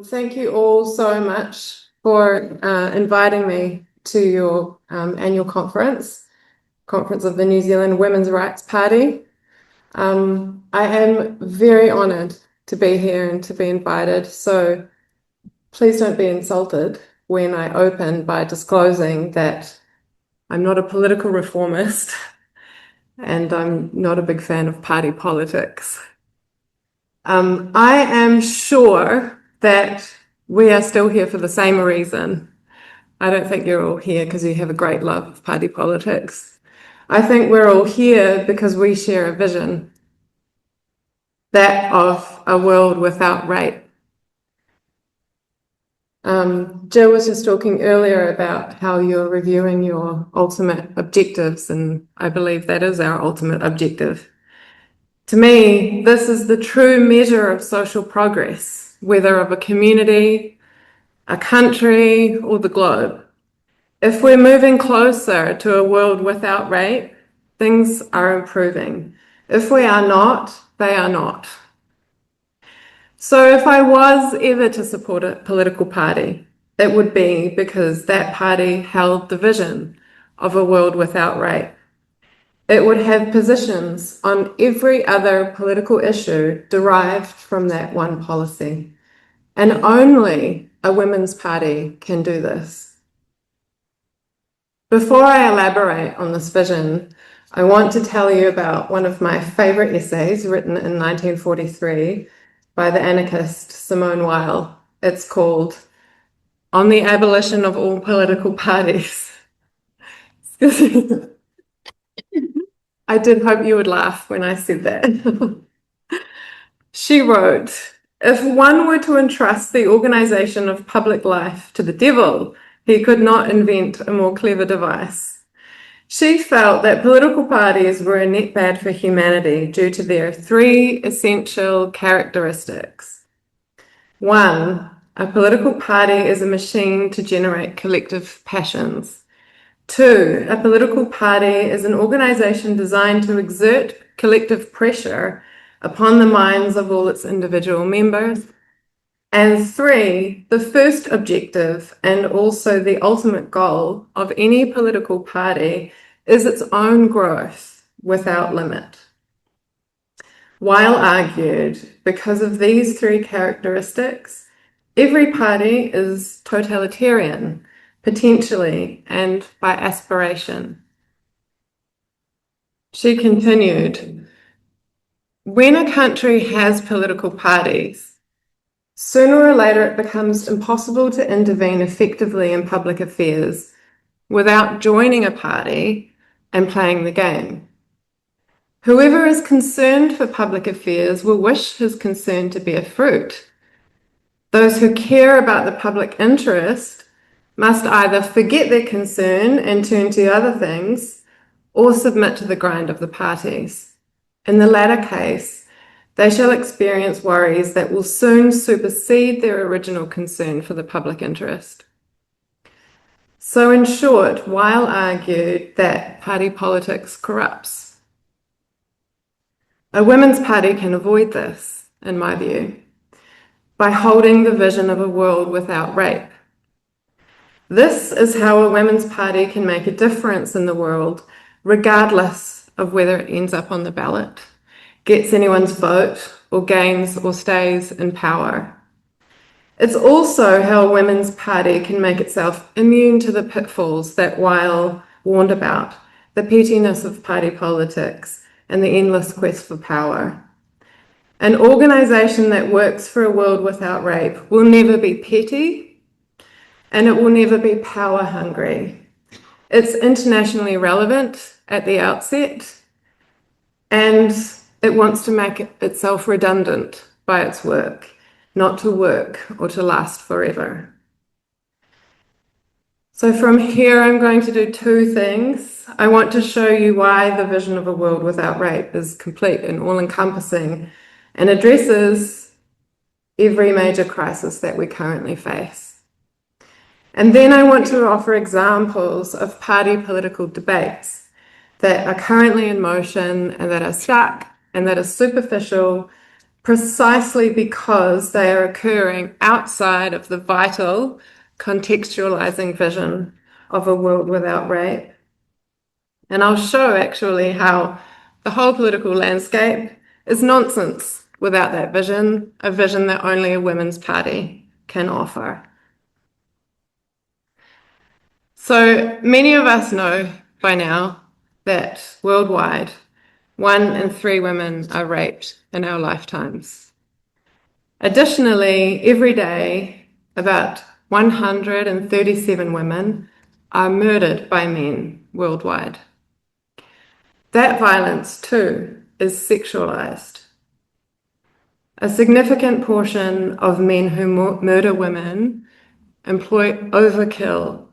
Thank you all so much for inviting me to your annual conference of the New Zealand Women's Rights Party. I am very honoured to be here and to be invited, so please don't be insulted when I open by disclosing that I'm not a political reformist and I'm not a big fan of party politics. I am sure that we are still here for the same reason. I don't think you're all here because you have a great love of party politics. I think we're all here because we share a vision, that of a world without rape. Jill was just talking earlier about how you're reviewing your ultimate objectives, and I believe that is our ultimate objective. To me, this is the true measure of social progress, whether of a community, a country, or the globe. If we're moving closer to a world without rape, things are improving. If we are not, they are not. So if I was ever to support a political party, it would be because that party held the vision of a world without rape. It would have positions on every other political issue derived from that one policy. And only a women's party can do this. Before I elaborate on this vision, I want to tell you about one of my favorite essays written in 1943 by the anarchist Simone Weil. It's called On the Abolition of All Political Parties. Excuse me. I did hope you would laugh when I said that. She wrote, "If one were to entrust the organization of public life to the devil, he could not invent a more clever device." She felt that political parties were a net bad for humanity due to their three essential characteristics. One, a political party is a machine to generate collective passions. Two, a political party is an organization designed to exert collective pressure upon the minds of all its individual members. And three, the first objective and also the ultimate goal of any political party is its own growth without limit. Weil argued, because of these three characteristics, every party is totalitarian, potentially, and by aspiration. She continued, when a country has political parties, sooner or later it becomes impossible to intervene effectively in public affairs without joining a party and playing the game. Whoever is concerned for public affairs will wish his concern to bear fruit. Those who care about the public interest must either forget their concern and turn to other things or submit to the grind of the parties. In the latter case, they shall experience worries that will soon supersede their original concern for the public interest. So in short, Weil argued that party politics corrupts. A women's party can avoid this, in my view, by holding the vision of a world without rape. This is how a women's party can make a difference in the world, regardless of whether it ends up on the ballot, gets anyone's vote, or gains or stays in power. It's also how a women's party can make itself immune to the pitfalls that Weil warned about, the pettiness of party politics and the endless quest for power. An organization that works for a world without rape will never be petty, and it will never be power hungry. It's internationally relevant at the outset, and it wants to make itself redundant by its work, not to work or to last forever. So from here, I'm going to do two things. I want to show you why the vision of a world without rape is complete and all-encompassing and addresses every major crisis that we currently face. And then I want to offer examples of party political debates that are currently in motion and that are stuck and that are superficial, precisely because they are occurring outside of the vital, contextualizing vision of a world without rape. And I'll show actually how the whole political landscape is nonsense without that vision, a vision that only a women's party can offer. So many of us know by now that worldwide, 1 in 3 women are raped in our lifetimes. Additionally, every day, about 137 women are murdered by men worldwide. That violence, too, is sexualized. A significant portion of men who murder women employ overkill,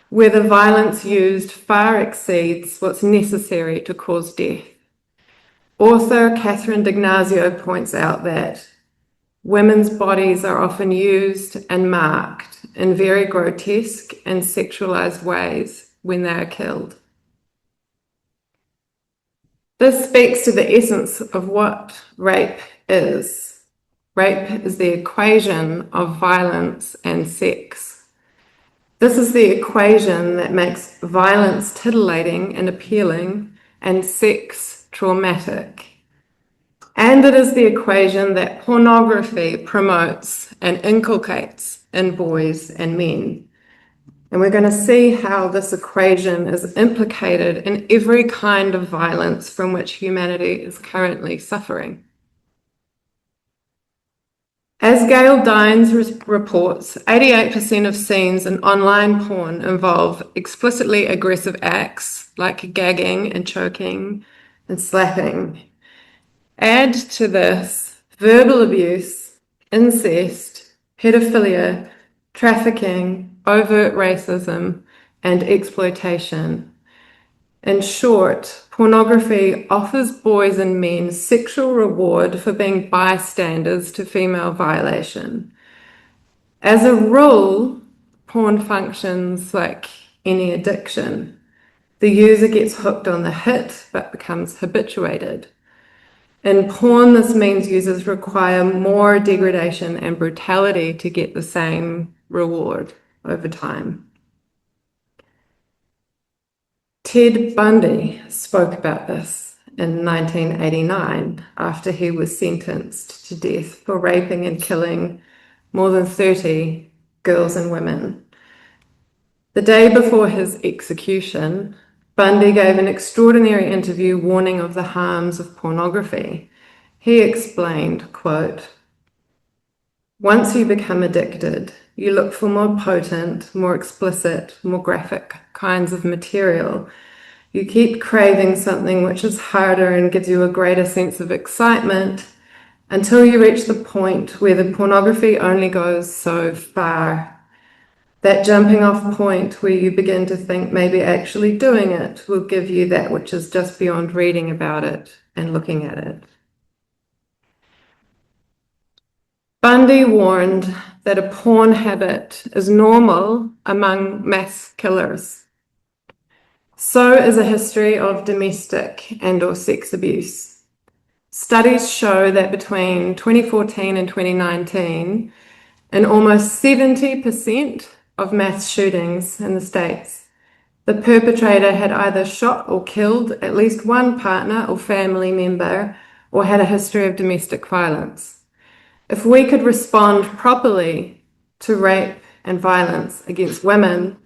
where the violence used far exceeds what's necessary to cause death. Author Catherine D'Ignazio points out that women's bodies are often used and marked in very grotesque and sexualized ways when they are killed. This speaks to the essence of what rape is. Rape is the equation of violence and sex. This is the equation that makes violence titillating and appealing and sex traumatic. And it is the equation that pornography promotes and inculcates in boys and men. And we're going to see how this equation is implicated in every kind of violence from which humanity is currently suffering. As Gail Dines reports, 88% of scenes in online porn involve explicitly aggressive acts like gagging and choking and slapping. Add to this verbal abuse, incest, pedophilia, trafficking, overt racism, and exploitation. In short, pornography offers boys and men sexual reward for being bystanders to female violation. As a rule, porn functions like any addiction. The user gets hooked on the hit but becomes habituated. In porn, this means users require more degradation and brutality to get the same reward over time. Ted Bundy spoke about this in 1989 after he was sentenced to death for raping and killing more than 30 girls and women. The day before his execution, Bundy gave an extraordinary interview warning of the harms of pornography. He explained, quote, "Once you become addicted, you look for more potent, more explicit, more graphic kinds of material. You keep craving something which is harder and gives you a greater sense of excitement until you reach the point where the pornography only goes so far. That jumping off point where you begin to think maybe actually doing it will give you that which is just beyond reading about it and looking at it." Bundy warned that a porn habit is normal among mass killers. So is a history of domestic and/or sex abuse. Studies show that between 2014 and 2019, in almost 70% of mass shootings in the States, the perpetrator had either shot or killed at least one partner or family member or had a history of domestic violence. If we could respond properly to rape and violence against women,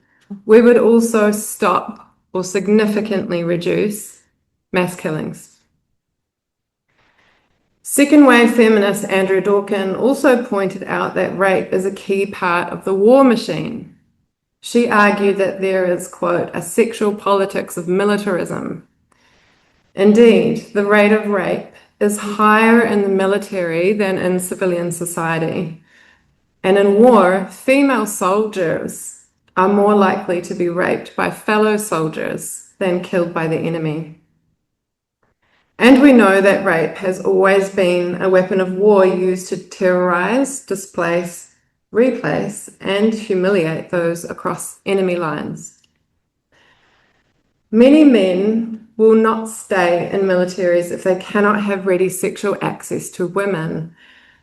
we would also stop or significantly reduce mass killings. Second wave feminist Andrew Dawkin also pointed out that rape is a key part of the war machine. She argued that there is, quote, "a sexual politics of militarism." Indeed, the rate of rape is higher in the military than in civilian society. And in war, female soldiers are more likely to be raped by fellow soldiers than killed by the enemy. And we know that rape has always been a weapon of war used to terrorize, displace, replace, and humiliate those across enemy lines. Many men will not stay in militaries if they cannot have ready sexual access to women.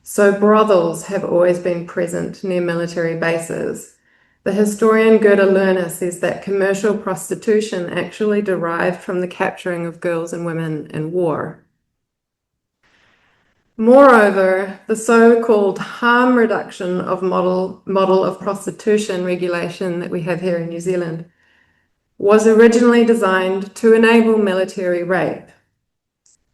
So brothels have always been present near military bases. The historian Gerda Lerner says that commercial prostitution actually derived from the capturing of girls and women in war. Moreover, the so-called harm reduction of model of prostitution regulation that we have here in New Zealand was originally designed to enable military rape.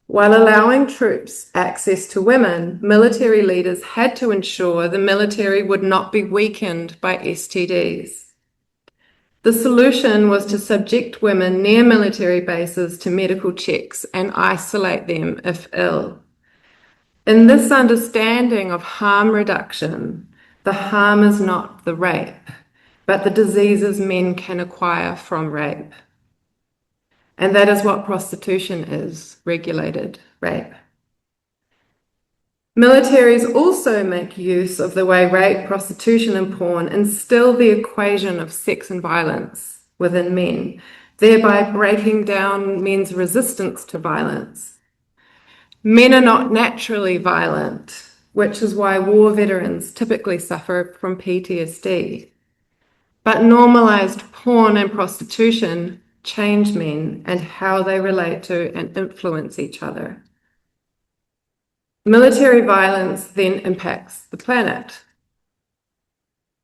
While allowing troops access to women, military leaders had to ensure the military would not be weakened by STDs. The solution was to subject women near military bases to medical checks and isolate them if ill. In this understanding of harm reduction, the harm is not the rape, but the diseases men can acquire from rape. And that is what prostitution is, regulated rape. Militaries also make use of the way rape, prostitution, and porn instill the equation of sex and violence within men, thereby breaking down men's resistance to violence. Men are not naturally violent, which is why war veterans typically suffer from PTSD. But normalized porn and prostitution change men and how they relate to and influence each other. Military violence then impacts the planet.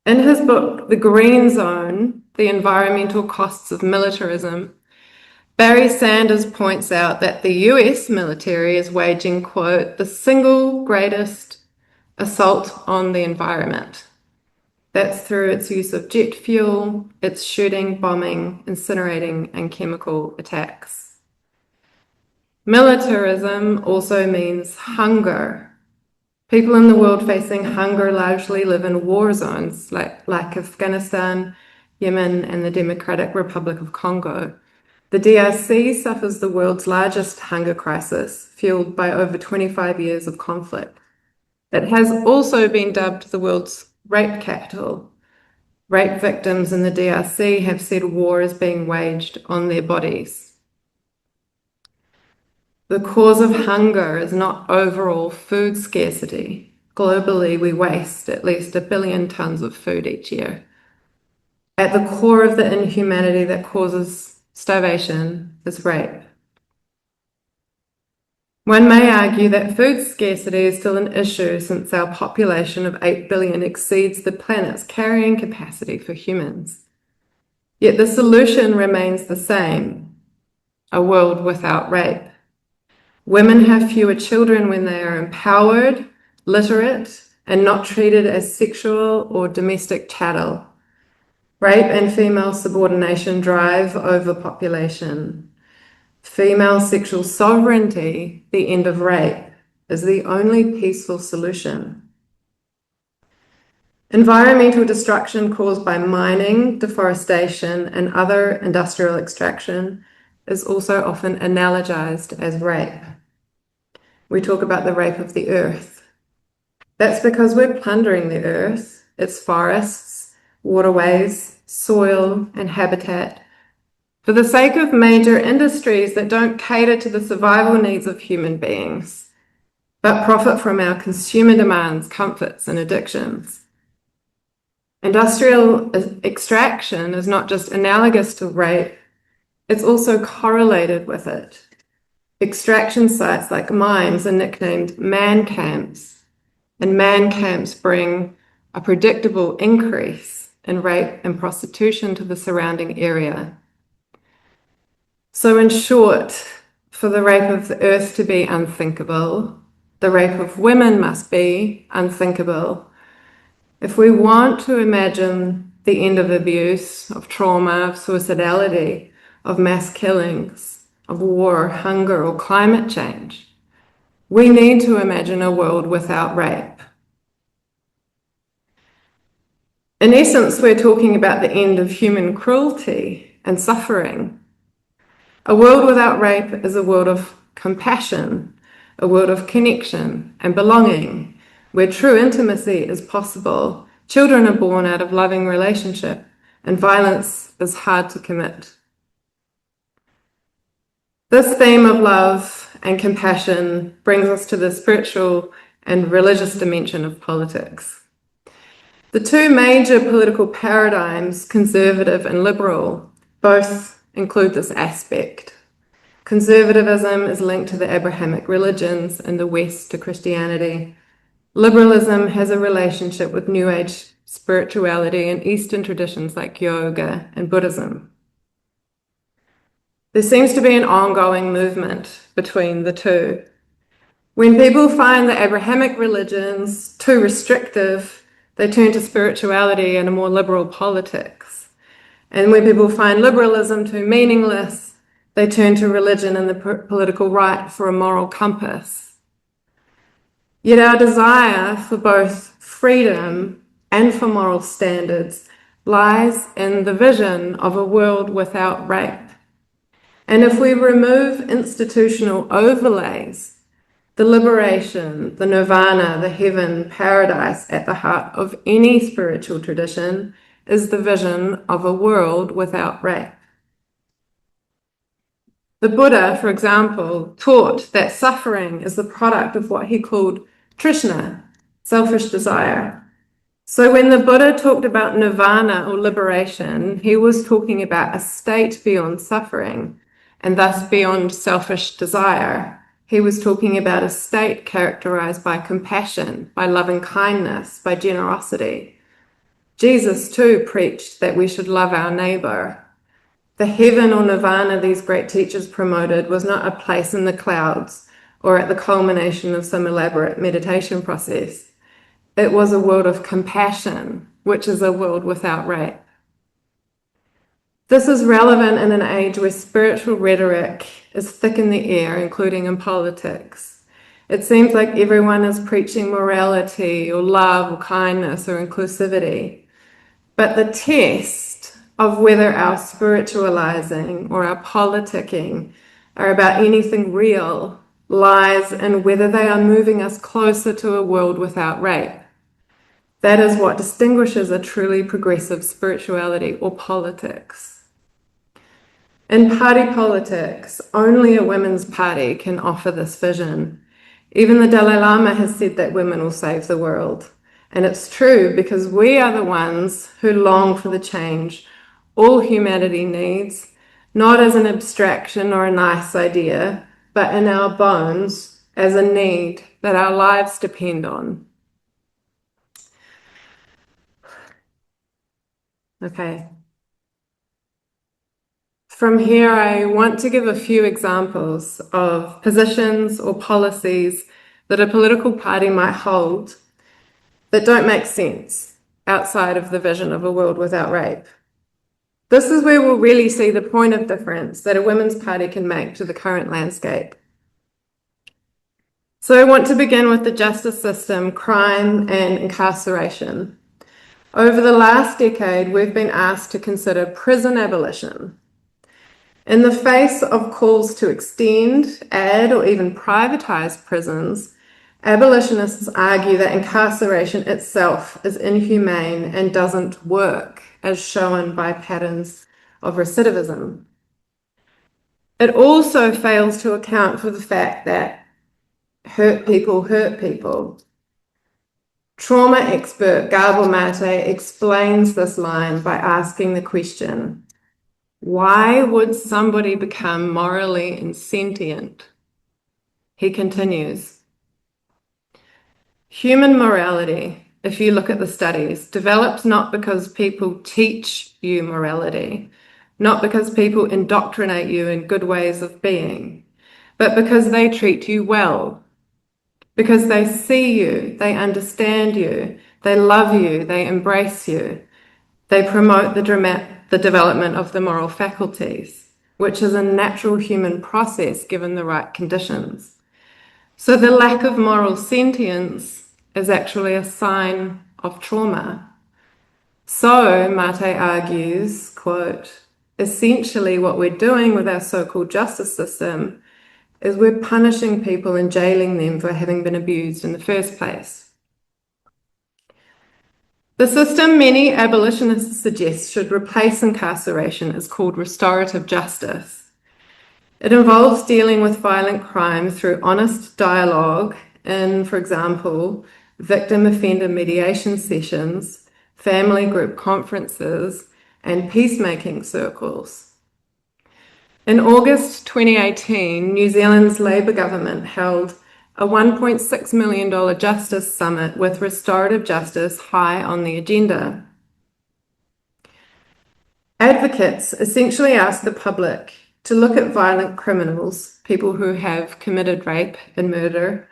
In his book, The Green Zone, The Environmental Costs of Militarism, Barry Sanders points out that the US military is waging, quote, the single greatest assault on the environment. That's through its use of jet fuel, its shooting, bombing, incinerating, and chemical attacks. Militarism also means hunger. People in the world facing hunger largely live in war zones like Afghanistan, Yemen, and the Democratic Republic of Congo. The DRC suffers the world's largest hunger crisis, fueled by over 25 years of conflict. It has also been dubbed the world's rape capital. Rape victims in the DRC have said war is being waged on their bodies. The cause of hunger is not overall food scarcity. Globally, we waste at least 1 billion tons of food each year. At the core of the inhumanity that causes starvation is rape. One may argue that food scarcity is still an issue since our population of 8 billion exceeds the planet's carrying capacity for humans. Yet the solution remains the same: a world without rape. Women have fewer children when they are empowered, literate, and not treated as sexual or domestic chattel. Rape and female subordination drive overpopulation. Female sexual sovereignty, the end of rape, is the only peaceful solution. Environmental destruction caused by mining, deforestation, and other industrial extraction is also often analogized as rape. We talk about the rape of the earth. That's because we're plundering the earth, its forests, waterways, soil, and habitat, for the sake of major industries that don't cater to the survival needs of human beings, but profit from our consumer demands, comforts, and addictions. Industrial extraction is not just analogous to rape, it's also correlated with it. Extraction sites like mines are nicknamed man camps, and man camps bring a predictable increase in rape and prostitution to the surrounding area. So in short, for the rape of the earth to be unthinkable, the rape of women must be unthinkable. If we want to imagine the end of abuse, of trauma, of suicidality, of mass killings, of war, hunger, or climate change, we need to imagine a world without rape. In essence, we're talking about the end of human cruelty and suffering. A world without rape is a world of compassion, a world of connection and belonging, where true intimacy is possible, children are born out of loving relationship, and violence is hard to commit. This theme of love and compassion brings us to the spiritual and religious dimension of politics. The two major political paradigms, conservative and liberal, both include this aspect. Conservatism is linked to the Abrahamic religions and the West to Christianity. Liberalism has a relationship with New Age spirituality and Eastern traditions like yoga and Buddhism. There seems to be an ongoing movement between the two. When people find the Abrahamic religions too restrictive, they turn to spirituality and a more liberal politics. And when people find liberalism too meaningless, they turn to religion and the political right for a moral compass. Yet our desire for both freedom and for moral standards lies in the vision of a world without rape. And if we remove institutional overlays, the liberation, the nirvana, the heaven, paradise at the heart of any spiritual tradition is the vision of a world without rape. The Buddha, for example, taught that suffering is the product of what he called trishna, selfish desire. So when the Buddha talked about nirvana or liberation, he was talking about a state beyond suffering and thus beyond selfish desire. He was talking about a state characterized by compassion, by loving kindness, by generosity. Jesus too preached that we should love our neighbor. The heaven or nirvana these great teachers promoted was not a place in the clouds or at the culmination of some elaborate meditation process. It was a world of compassion, which is a world without rape. This is relevant in an age where spiritual rhetoric is thick in the air, including in politics. It seems like everyone is preaching morality or love or kindness or inclusivity. But the test of whether our spiritualizing or our politicking are about anything real lies in whether they are moving us closer to a world without rape. That is what distinguishes a truly progressive spirituality or politics. In party politics, only a women's party can offer this vision. Even the Dalai Lama has said that women will save the world. And it's true because we are the ones who long for the change all humanity needs, not as an abstraction or a nice idea, but in our bones as a need that our lives depend on. Okay. From here, I want to give a few examples of positions or policies that a political party might hold that don't make sense outside of the vision of a world without rape. This is where we'll really see the point of difference that a women's party can make to the current landscape. So I want to begin with the justice system, crime, and incarceration. Over the last decade, we've been asked to consider prison abolition. In the face of calls to extend, add, or even privatize prisons, abolitionists argue that incarceration itself is inhumane and doesn't work, as shown by patterns of recidivism. It also fails to account for the fact that hurt people hurt people. Trauma expert Gabor Mate explains this line by asking the question, why would somebody become morally insentient? He continues, human morality, if you look at the studies, develops not because people teach you morality, not because people indoctrinate you in good ways of being, but because they treat you well, because they see you, they understand you, they love you, they embrace you. They promote the development of the moral faculties, which is a natural human process given the right conditions. So the lack of moral sentience is actually a sign of trauma. So, Mate argues, quote, essentially what we're doing with our so-called justice system is we're punishing people and jailing them for having been abused in the first place. The system many abolitionists suggest should replace incarceration is called restorative justice. It involves dealing with violent crime through honest dialogue in, for example, victim offender mediation sessions, family group conferences, and peacemaking circles. In August 2018, New Zealand's Labour government held a $1.6 million justice summit with restorative justice high on the agenda. Advocates essentially asked the public to look at violent criminals, people who have committed rape and murder,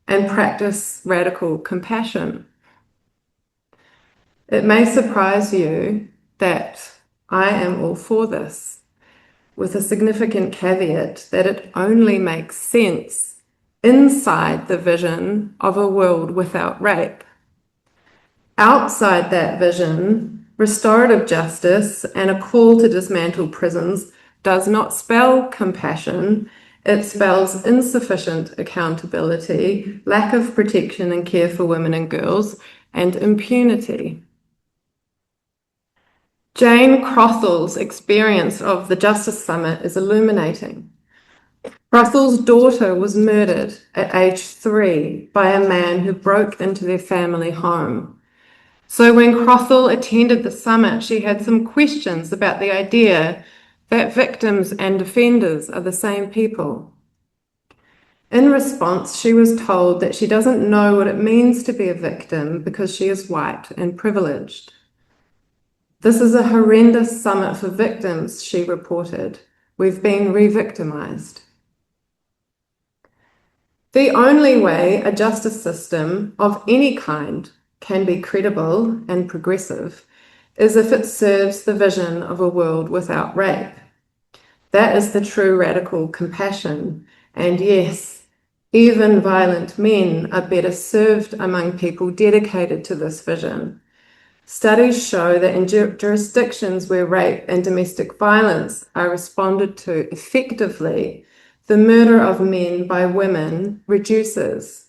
and practice radical compassion. It may surprise you that I am all for this, with a significant caveat that it only makes sense inside the vision of a world without rape. Outside that vision, restorative justice and a call to dismantle prisons does not spell compassion. It spells insufficient accountability, lack of protection and care for women and girls, and impunity. Jane Crothel's experience of the Justice Summit is illuminating. Crothel's daughter was murdered at age 3 by a man who broke into their family home. So when Crothel attended the summit, she had some questions about the idea that victims and offenders are the same people. In response, she was told that she doesn't know what it means to be a victim because she is white and privileged. This is a horrendous summit for victims, she reported. We've been re-victimized. The only way a justice system of any kind can be credible and progressive is if it serves the vision of a world without rape. That is the true radical compassion. And yes, even violent men are better served among people dedicated to this vision. Studies show that in jurisdictions where rape and domestic violence are responded to effectively, the murder of men by women reduces.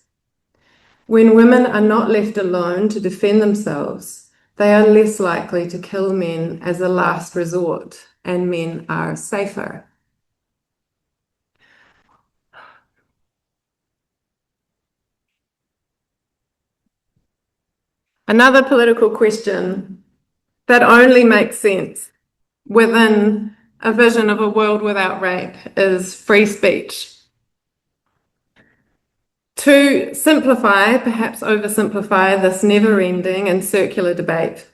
When women are not left alone to defend themselves, they are less likely to kill men as a last resort, and men are safer. Another political question that only makes sense within a vision of a world without rape is free speech. To simplify, perhaps oversimplify, this never-ending and circular debate,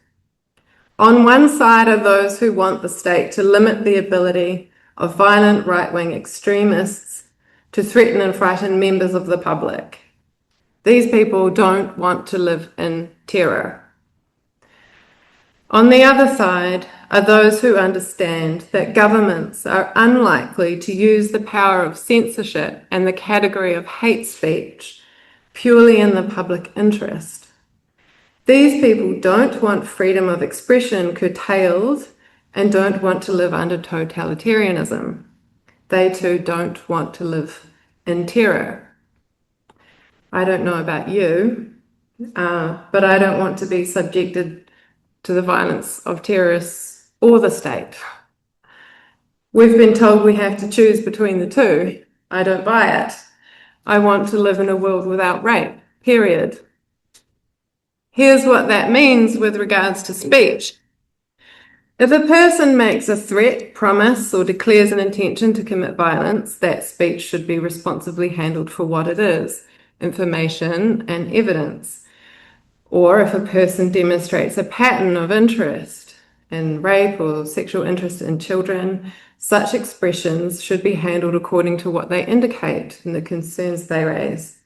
on one side are those who want the state to limit the ability of violent right-wing extremists to threaten and frighten members of the public. These people don't want to live in terror. On the other side are those who understand that governments are unlikely to use the power of censorship and the category of hate speech purely in the public interest. These people don't want freedom of expression curtailed and don't want to live under totalitarianism. They too don't want to live in terror. I don't know about you, but I don't want to be subjected to the violence of terrorists or the state. We've been told we have to choose between the two. I don't buy it. I want to live in a world without rape, period. Here's what that means with regards to speech. If a person makes a threat, promise, or declares an intention to commit violence, that speech should be responsibly handled for what it is, information and evidence. Or if a person demonstrates a pattern of interest in rape or sexual interest in children, such expressions should be handled according to what they indicate and the concerns they raise.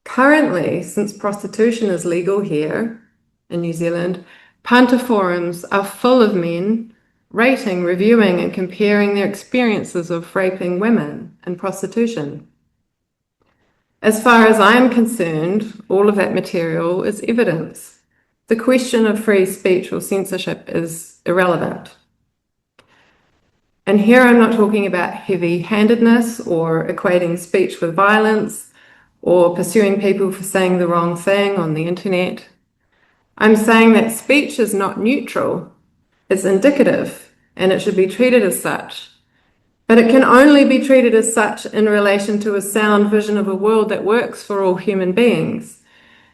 Currently, since prostitution is legal here in New Zealand, punter forums are full of men rating, reviewing, and comparing their experiences of raping women in prostitution. As far as I am concerned, all of that material is evidence. The question of free speech or censorship is irrelevant. And here I'm not talking about heavy-handedness or equating speech with violence or pursuing people for saying the wrong thing on the internet. I'm saying that speech is not neutral, it's indicative, and it should be treated as such. But it can only be treated as such in relation to a sound vision of a world that works for all human beings.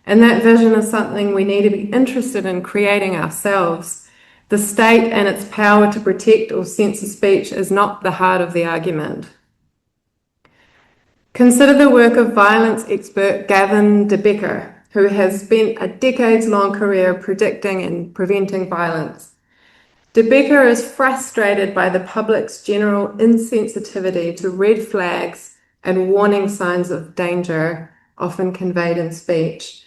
And that vision is something we need to be interested in creating ourselves. The state and its power to protect or censor speech is not the heart of the argument. Consider the work of violence expert Gavin de Becker, who has spent a decades-long career predicting and preventing violence. De Becker is frustrated by the public's general insensitivity to red flags and warning signs of danger, often conveyed in speech,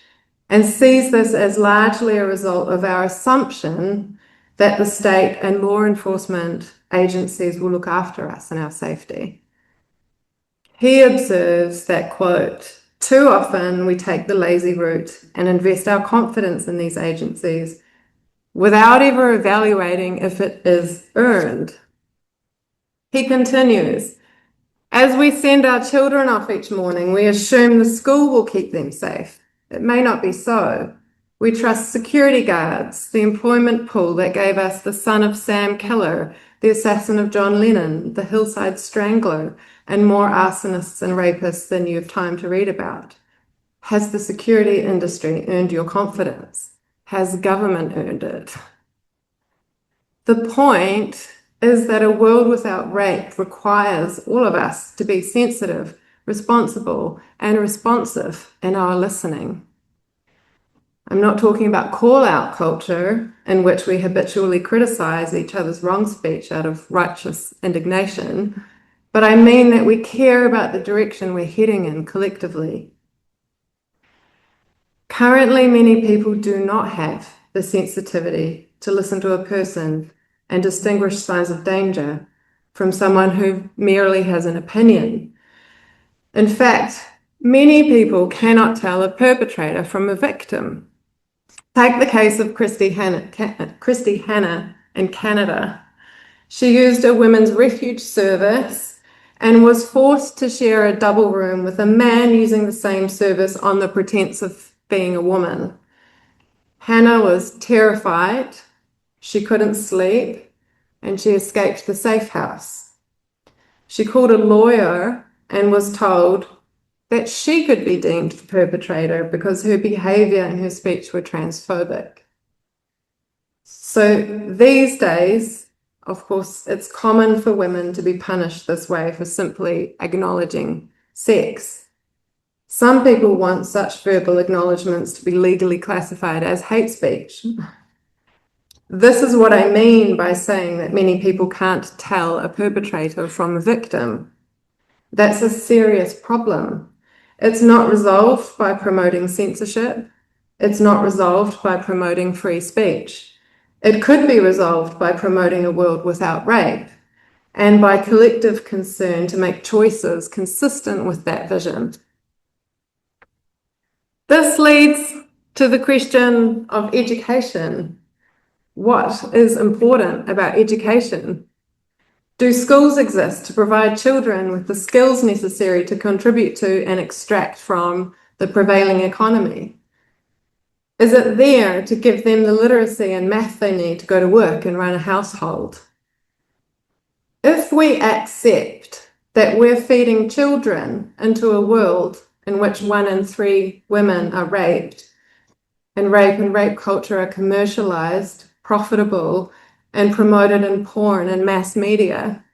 and sees this as largely a result of our assumption that the state and law enforcement agencies will look after us and our safety. He observes that, quote, too often we take the lazy route and invest our confidence in these agencies without ever evaluating if it is earned. He continues, as we send our children off each morning, we assume the school will keep them safe. It may not be so. We trust security guards, the employment pool that gave us the son of Sam Keller, the assassin of John Lennon, the hillside strangler, and more arsonists and rapists than you have time to read about. Has the security industry earned your confidence? Has government earned it? The point is that a world without rape requires all of us to be sensitive, responsible, and responsive in our listening. I'm not talking about call-out culture in which we habitually criticize each other's wrong speech out of righteous indignation, but I mean that we care about the direction we're heading in collectively. Currently, many people do not have the sensitivity to listen to a person and distinguish signs of danger from someone who merely has an opinion. In fact, many people cannot tell a perpetrator from a victim. Take the case of Christy Hannah in Canada. She used a women's refuge service and was forced to share a double room with a man using the same service on the pretense of being a woman. Hannah was terrified, she couldn't sleep, and she escaped the safe house. She called a lawyer and was told that she could be deemed the perpetrator because her behavior and her speech were transphobic. So these days, of course, it's common for women to be punished this way for simply acknowledging sex. Some people want such verbal acknowledgements to be legally classified as hate speech. This is what I mean by saying that many people can't tell a perpetrator from a victim. That's a serious problem. It's not resolved by promoting censorship. It's not resolved by promoting free speech. It could be resolved by promoting a world without rape and by collective concern to make choices consistent with that vision. This leads to the question of education. What is important about education? Do schools exist to provide children with the skills necessary to contribute to and extract from the prevailing economy? Is it there to give them the literacy and math they need to go to work and run a household? If we accept that we're feeding children into a world in which 1 in 3 women are raped, and rape culture are commercialized, profitable, and promoted in porn and mass media,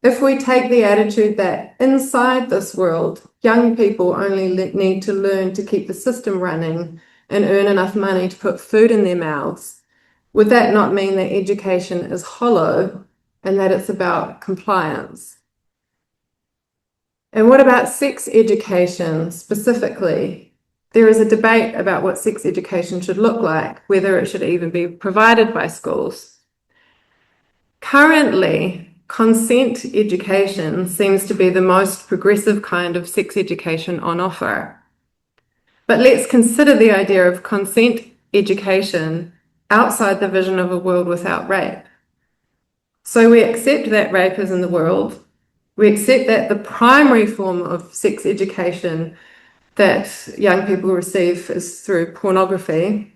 if we take the attitude that inside this world, young people only need to learn to keep the system running and earn enough money to put food in their mouths, would that not mean that education is hollow and that it's about compliance? And what about sex education specifically? There is a debate about what sex education should look like, whether it should even be provided by schools. Currently, consent education seems to be the most progressive kind of sex education on offer. But let's consider the idea of consent education outside the vision of a world without rape. So we accept that rape is in the world. We accept that the primary form of sex education that young people receive is through pornography.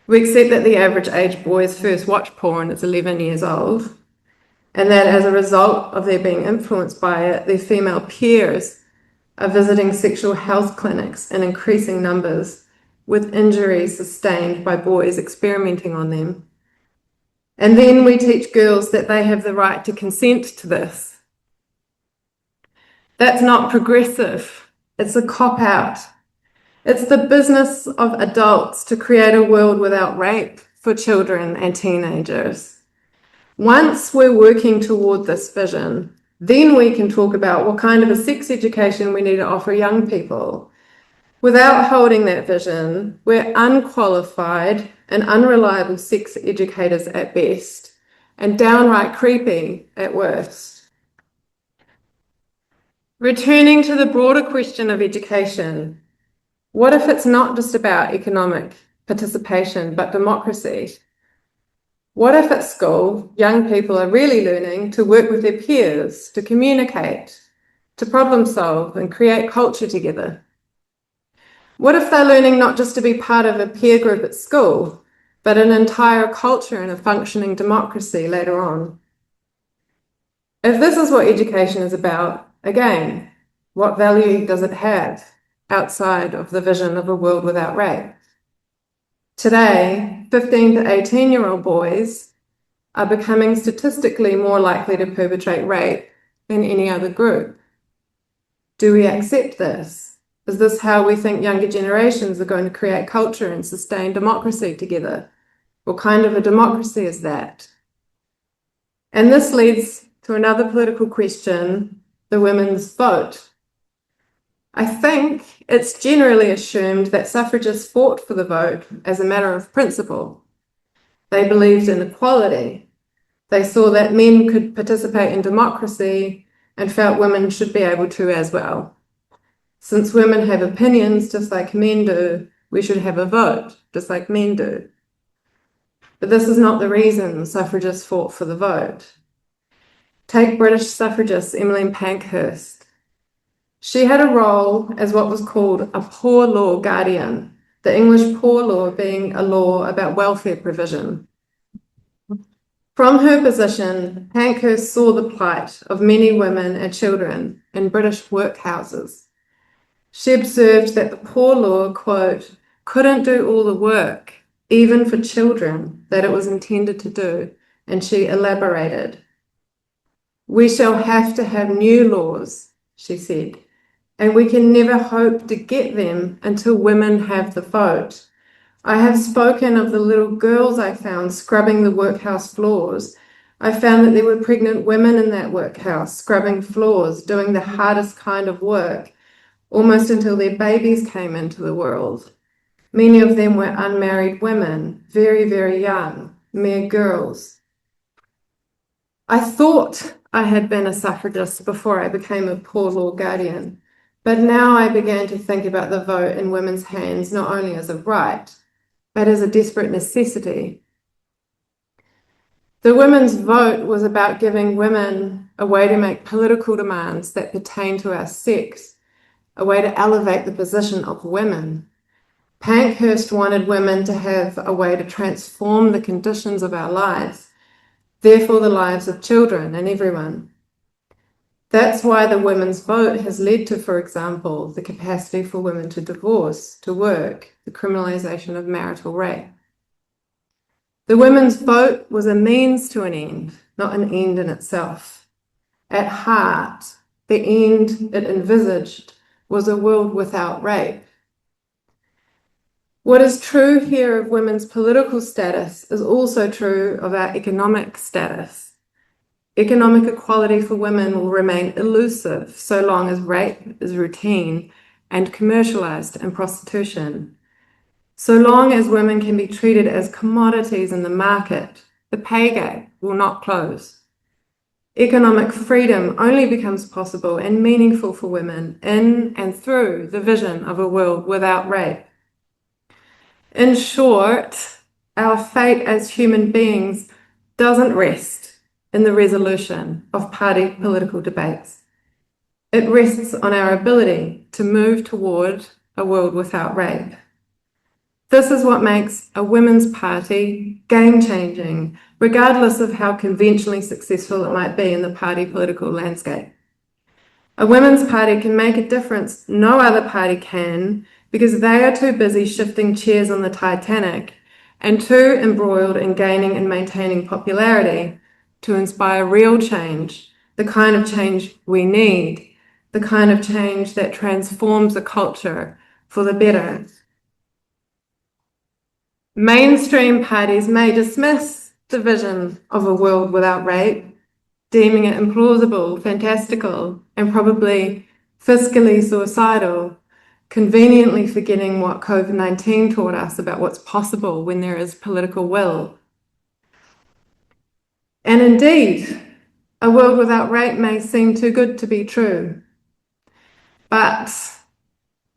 We accept that the average age boys first watch porn is 11 years old. and that as a result of their being influenced by it, their female peers are visiting sexual health clinics in increasing numbers with injuries sustained by boys experimenting on them. And then we teach girls that they have the right to consent to this. That's not progressive. It's a cop-out. It's the business of adults to create a world without rape for children and teenagers. Once we're working toward this vision, then we can talk about what kind of a sex education we need to offer young people. Without holding that vision, we're unqualified and unreliable sex educators at best, and downright creepy at worst. Returning to the broader question of education, what if it's not just about economic participation, but democracy? What if at school, young people are really learning to work with their peers, to communicate, to problem solve and create culture together? What if they're learning not just to be part of a peer group at school, but an entire culture and a functioning democracy later on? If this is what education is about, again, what value does it have outside of the vision of a world without rape? Today, 15 to 18-year-old boys are becoming statistically more likely to perpetrate rape than any other group. Do we accept this? Is this how we think younger generations are going to create culture and sustain democracy together? What kind of a democracy is that? And this leads to another political question, the women's vote. I think it's generally assumed that suffragists fought for the vote as a matter of principle. They believed in equality. They saw that men could participate in democracy and felt women should be able to as well. Since women have opinions just like men do, we should have a vote just like men do. But this is not the reason suffragists fought for the vote. Take British suffragist Emmeline Pankhurst. She had a role as what was called a poor law guardian, the English poor law being a law about welfare provision. From her position, Pankhurst saw the plight of many women and children in British workhouses. She observed that the poor law, quote, couldn't do all the work, even for children, that it was intended to do, and she elaborated. We shall have to have new laws, she said, and we can never hope to get them until women have the vote. I have spoken of the little girls I found scrubbing the workhouse floors. I found that there were pregnant women in that workhouse scrubbing floors, doing the hardest kind of work, almost until their babies came into the world. Many of them were unmarried women, very, very young, mere girls. I thought I had been a suffragist before I became a poor law guardian, but now I began to think about the vote in women's hands not only as a right, but as a desperate necessity. The women's vote was about giving women a way to make political demands that pertain to our sex, a way to elevate the position of women. Pankhurst wanted women to have a way to transform the conditions of our lives, therefore the lives of children and everyone. That's why the women's vote has led to, for example, the capacity for women to divorce, to work, the criminalization of marital rape. The women's vote was a means to an end, not an end in itself. At heart, the end it envisaged was a world without rape. What is true here of women's political status is also true of our economic status. Economic equality for women will remain elusive so long as rape is routine and commercialized in prostitution. So long as women can be treated as commodities in the market, the pay gap will not close. Economic freedom only becomes possible and meaningful for women in and through the vision of a world without rape. In short, our fate as human beings doesn't rest in the resolution of party political debates. It rests on our ability to move toward a world without rape. This is what makes a women's party game-changing, regardless of how conventionally successful it might be in the party political landscape. A women's party can make a difference no other party can, because they are too busy shifting chairs on the Titanic and too embroiled in gaining and maintaining popularity to inspire real change, the kind of change we need, the kind of change that transforms a culture for the better. Mainstream parties may dismiss the vision of a world without rape, deeming it implausible, fantastical, and probably fiscally suicidal, conveniently forgetting what COVID-19 taught us about what's possible when there is political will. And indeed, a world without rape may seem too good to be true. But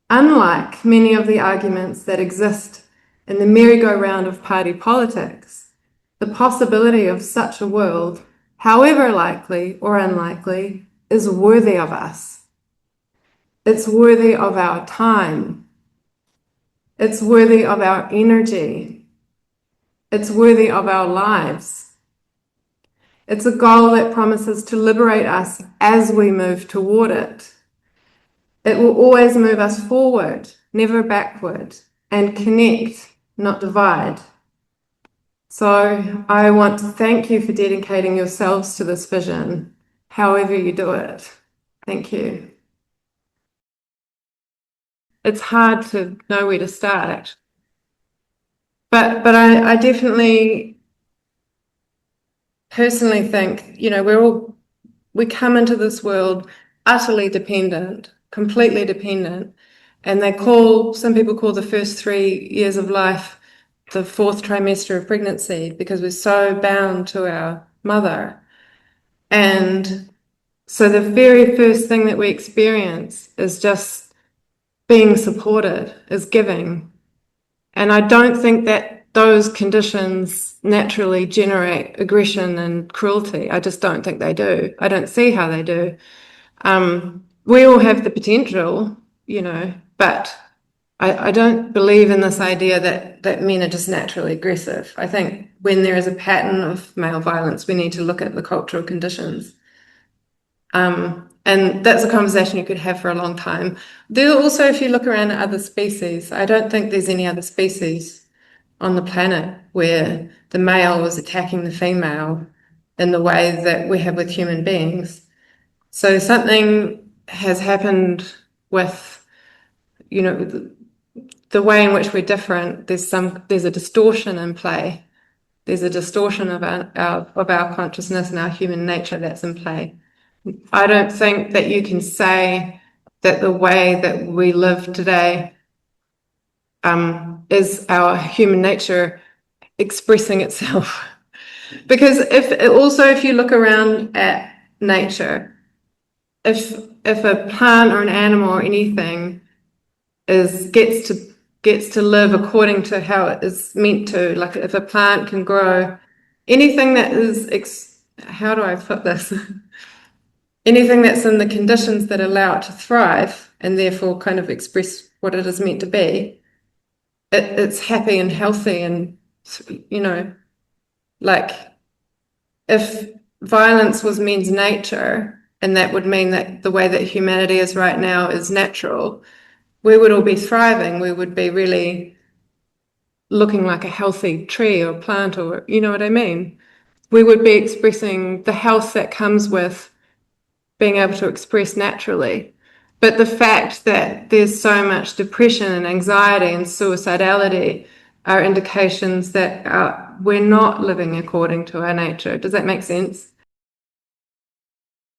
unlike many of the arguments that exist in the merry-go-round of party politics, the possibility of such a world, however likely or unlikely, is worthy of us. It's worthy of our time. It's worthy of our energy. It's worthy of our lives. It's a goal that promises to liberate us as we move toward it. It will always move us forward, never backward, and connect, not divide. So I want to thank you for dedicating yourselves to this vision, however you do it. Thank you. It's hard to know where to start. But I definitely personally think, you know, we come into this world utterly dependent, completely dependent, and some people call the first 3 years of life the fourth trimester of pregnancy, because we're so bound to our mother. And so the very first thing that we experience is just being supported, is giving. And I don't think that those conditions naturally generate aggression and cruelty. I just don't think they do. I don't see how they do. We all have the potential, you know, but I don't believe in this idea that men are just naturally aggressive. I think when there is a pattern of male violence, we need to look at the cultural conditions. And that's a conversation you could have for a long time. There also, if you look around at other species, I don't think there's any other species on the planet where the male is attacking the female in the way that we have with human beings. So something has happened with, you know, the way in which we're different. There's a distortion in play. There's a distortion of our consciousness and our human nature that's in play. I don't think that you can say that the way that we live today is our human nature expressing itself. Because if you look around at nature, if a plant or an animal or anything gets to live according to how it is meant to, like if a plant can grow, anything that is, how do I put this? Anything that's in the conditions that allow it to thrive and therefore kind of express what it is meant to be, it's happy and healthy. And, you know, like if violence was men's nature, and that would mean that the way that humanity is right now is natural, we would all be thriving. We would be really looking like a healthy tree or plant, or, you know what I mean? We would be expressing the health that comes with being able to express naturally. But the fact that there's so much depression and anxiety and suicidality are indications that we're not living according to our nature. Does that make sense?